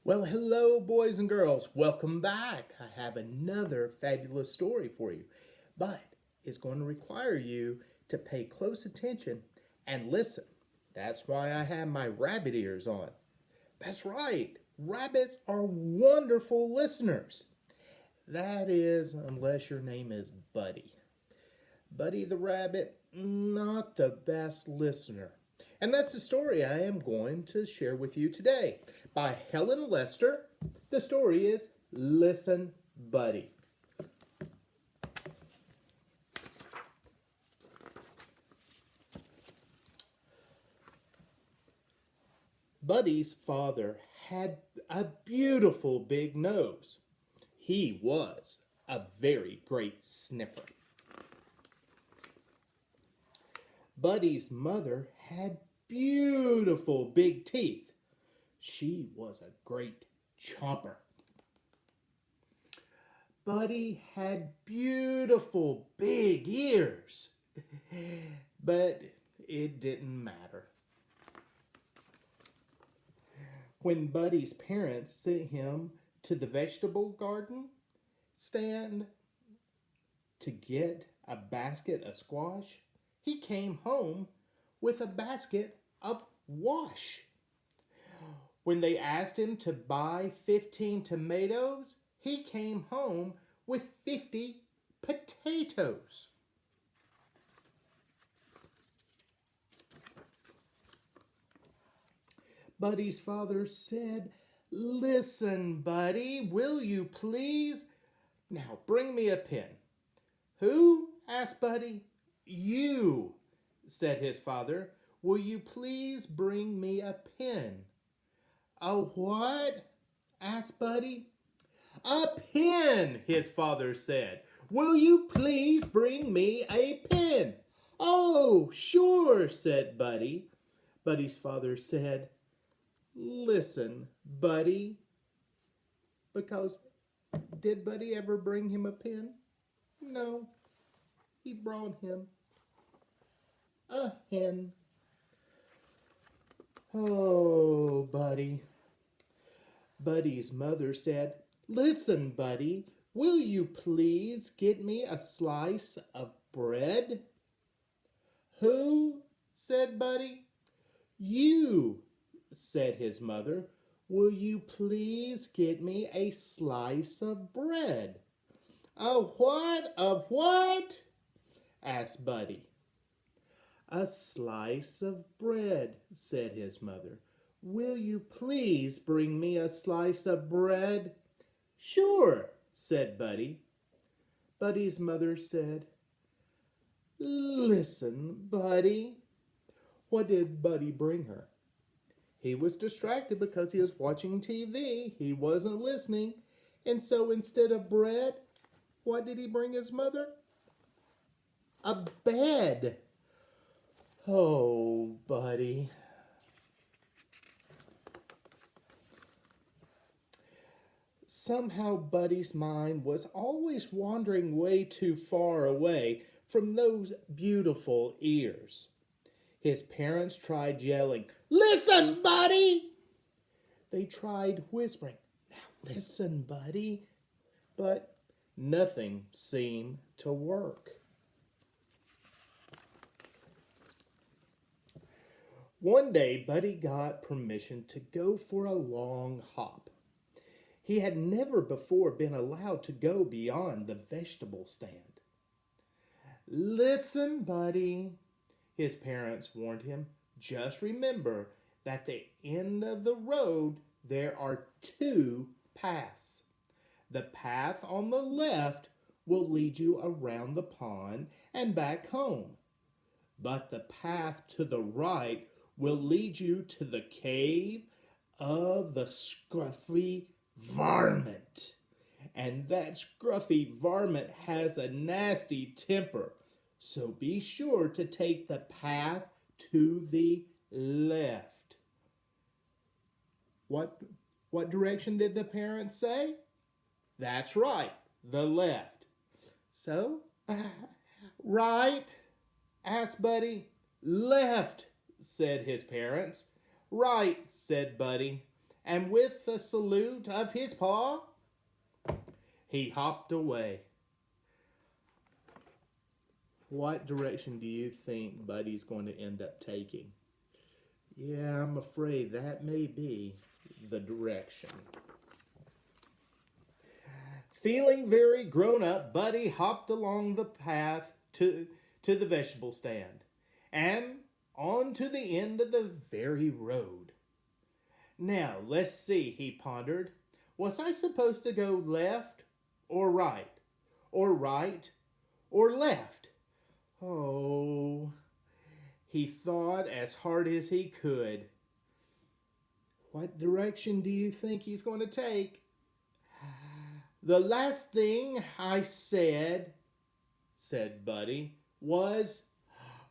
Well, hello, boys and girls. Welcome back. I have another fabulous story for you, but it's going to require you to pay close attention and listen. That's why I have my rabbit ears on. That's right, rabbits are wonderful listeners. That is, unless your name is Buddy. Buddy the rabbit, not the best listener. And that's the story I am going to share with you today by Helen Lester. The story is Listen, Buddy. Buddy's father had a beautiful big nose. He was a very great sniffer. Buddy's mother had beautiful big teeth. She was a great chomper. Buddy had beautiful big ears, but it didn't matter. When Buddy's parents sent him to the vegetable garden stand to get a basket of squash, he came home with a basket of wash. When they asked him to buy 15 tomatoes, he came home with 50 potatoes. Buddy's father said, "Listen, Buddy, will you please? Now bring me a pen." "Who?" asked Buddy. "You," said his father. "Will you please bring me a pen?" "A what?" asked Buddy. "A pen," his father said. "Will you please bring me a pen?" "Oh, sure," said Buddy. Buddy's father said, "Listen, Buddy," because did Buddy ever bring him a pen? No, he brought him a hen. "Oh, Buddy." Buddy's mother said, "Listen, Buddy, will you please get me a slice of bread?" "Who?" said Buddy. "You," said his mother. "Will you please get me a slice of bread?" "A what? Of what?" asked Buddy. "A slice of bread," said his mother. "Will you please bring me a slice of bread?" "Sure," said Buddy. Buddy's mother said, "Listen, Buddy." What did Buddy bring her? He was distracted because he was watching TV. He wasn't listening. And so instead of bread, what did he bring his mother? A bed. Oh, Buddy. Somehow Buddy's mind was always wandering way too far away from those beautiful ears. His parents tried yelling, "Listen, Buddy!" They tried whispering, "Now listen, Buddy." But nothing seemed to work. One day, Buddy got permission to go for a long hop. He had never before been allowed to go beyond the vegetable stand. "Listen, Buddy," his parents warned him. "Just remember that at the end of the road there are two paths. The path on the left will lead you around the pond and back home. But the path to the right will lead you to the cave of the scruffy varmint. And that scruffy varmint has a nasty temper. So be sure to take the path to the left." What direction did the parents say? That's right, the left. So, right? asked Buddy. "Left," said his parents. "Right," said Buddy. and with a salute of his paw, he hopped away. What direction do you think Buddy's going to end up taking? Yeah, I'm afraid that may be the direction. Feeling very grown up, Buddy hopped along the path to the vegetable stand and on to the end of the very road. Now, let's see, he pondered. Was I supposed to go left or right? Or right or left? Oh, he thought as hard as he could. What direction do you think he's going to take? The last thing I said Buddy, was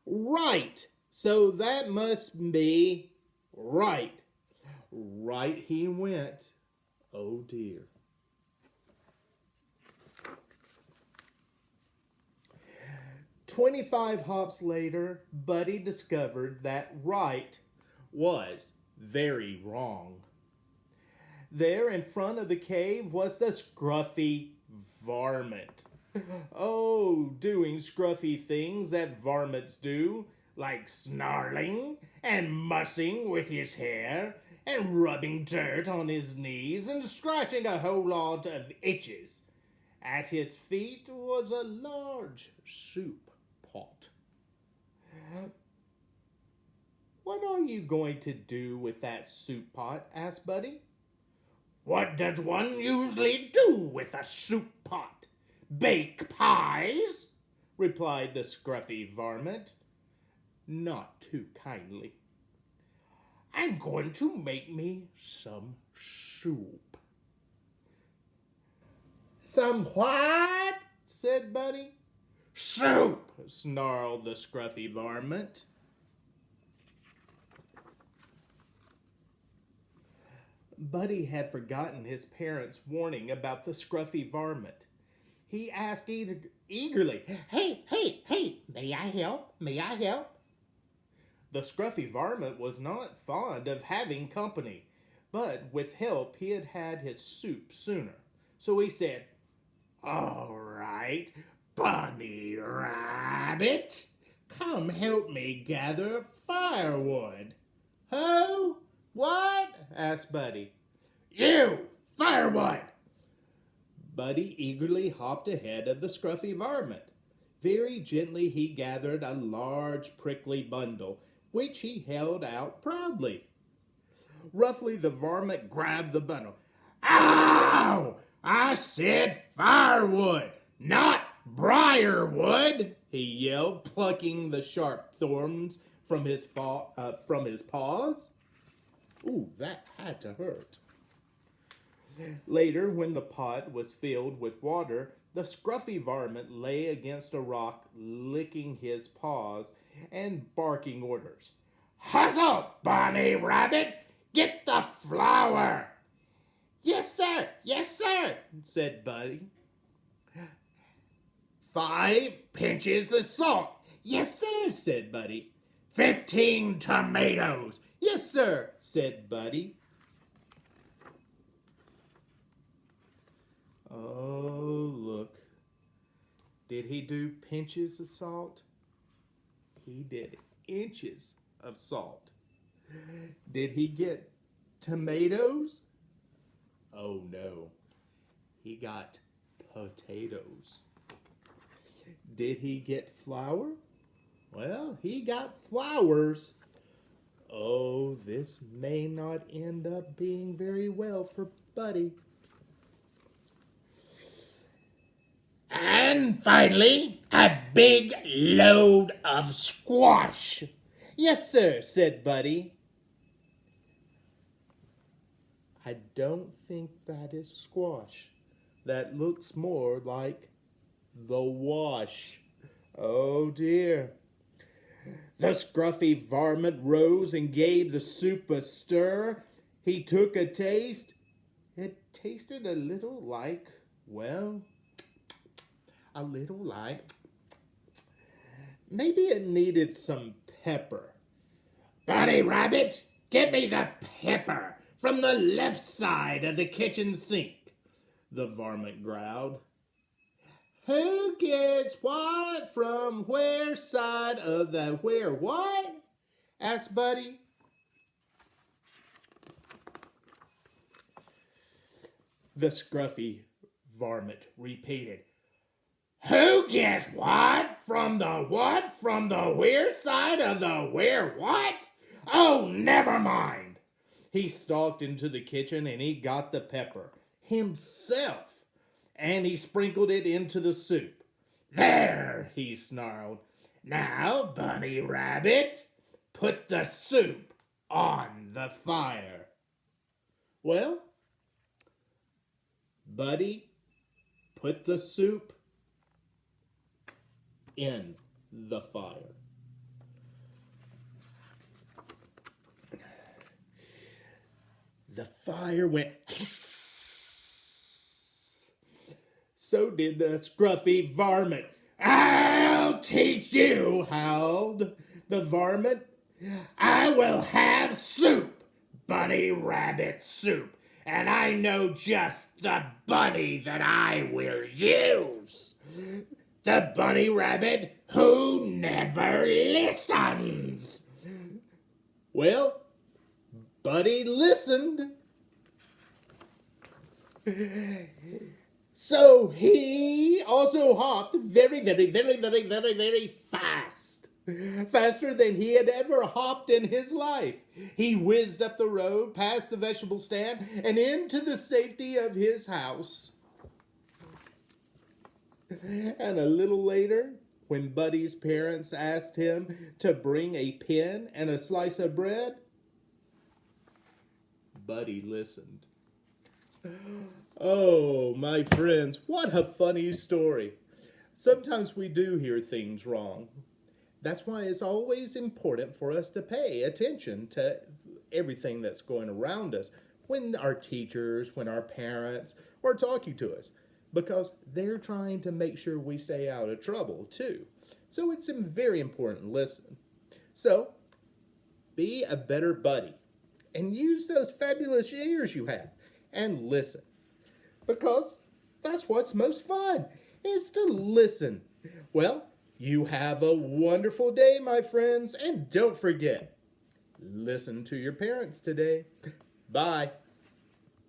right. So that must be right. Right he went. Oh dear. "25 hops later, Buddy discovered that right was very wrong. There in front of the cave was the scruffy varmint. Oh, doing scruffy things that varmints do, like snarling and mussing with his hair and rubbing dirt on his knees and scratching a whole lot of itches. At his feet was a large soup pot. "What are you going to do with that soup pot?" asked Buddy. "What does one usually do with a soup pot? Bake pies?" replied the scruffy varmint, not too kindly. "I'm going to make me some soup." "Some what?" said Buddy. "Soup," snarled the scruffy varmint. Buddy had forgotten his parents' warning about the scruffy varmint. He asked eagerly, "Hey, may I help? May I help?" The scruffy varmint was not fond of having company, but with help he had had his soup sooner. So he said, "All right, Bunny Rabbit, come help me gather firewood." "Who? What?" asked Buddy. "You! Firewood!" Buddy eagerly hopped ahead of the scruffy varmint. Very gently he gathered a large prickly bundle, which he held out proudly. Roughly the varmint grabbed the bundle. "Ow! I said firewood, not briarwood!" he yelled, plucking the sharp thorns from his paws. Ooh, that had to hurt. Later, when the pot was filled with water, the scruffy varmint lay against a rock, licking his paws and barking orders. "Hustle, Bunny Rabbit! Get the flour!" Yes, sir, said Buddy. "5 pinches of salt." Yes, sir, said Buddy. 15 tomatoes." Yes, sir, said Buddy. Oh, look. Did he do pinches of salt? He did inches of salt. Did he get tomatoes? Oh, no. He got potatoes. Did he get flour? Well, he got flowers. Oh, this may not end up being very well for Buddy. "And finally, a big load of squash." Yes, sir, said Buddy. I don't think that is squash. That looks more like the wash. Oh dear. The scruffy varmint rose and gave the soup a stir. He took a taste. It tasted a little like, well, maybe it needed some pepper. "Bunny Rabbit, give me the pepper. from the left side of the kitchen sink, the varmint growled. Who gets what from where side of the where what? Asked Buddy. The scruffy varmint repeated. Who gets what from the where side of the where what? Oh, never mind. He stalked into the kitchen and he got the pepper himself, and he sprinkled it into the soup. There, he snarled. Now, Bunny Rabbit, put the soup on the fire. Well, Buddy put the soup in the fire. The fire went hiss. So did the scruffy varmint. I'll teach you, howled the varmint. I will have soup, Bunny Rabbit soup, and I know just the bunny that I will use. The bunny rabbit who never listens. Well, Buddy listened. So he also hopped very fast. Faster than he had ever hopped in his life. He whizzed up the road, past the vegetable stand, and into the safety of his house. And a little later, when Buddy's parents asked him to bring a pen and a slice of bread, Buddy listened. Oh, my friends, what a funny story. Sometimes we do hear things wrong. That's why it's always important for us to pay attention to everything that's going around us when our teachers, when our parents are talking to us, because they're trying to make sure we stay out of trouble too. So it's very important to listen. So be a better buddy and use those fabulous ears you have and listen, because that's what's most fun, is to listen. Well, you have a wonderful day, my friends, and don't forget, listen to your parents today. Bye.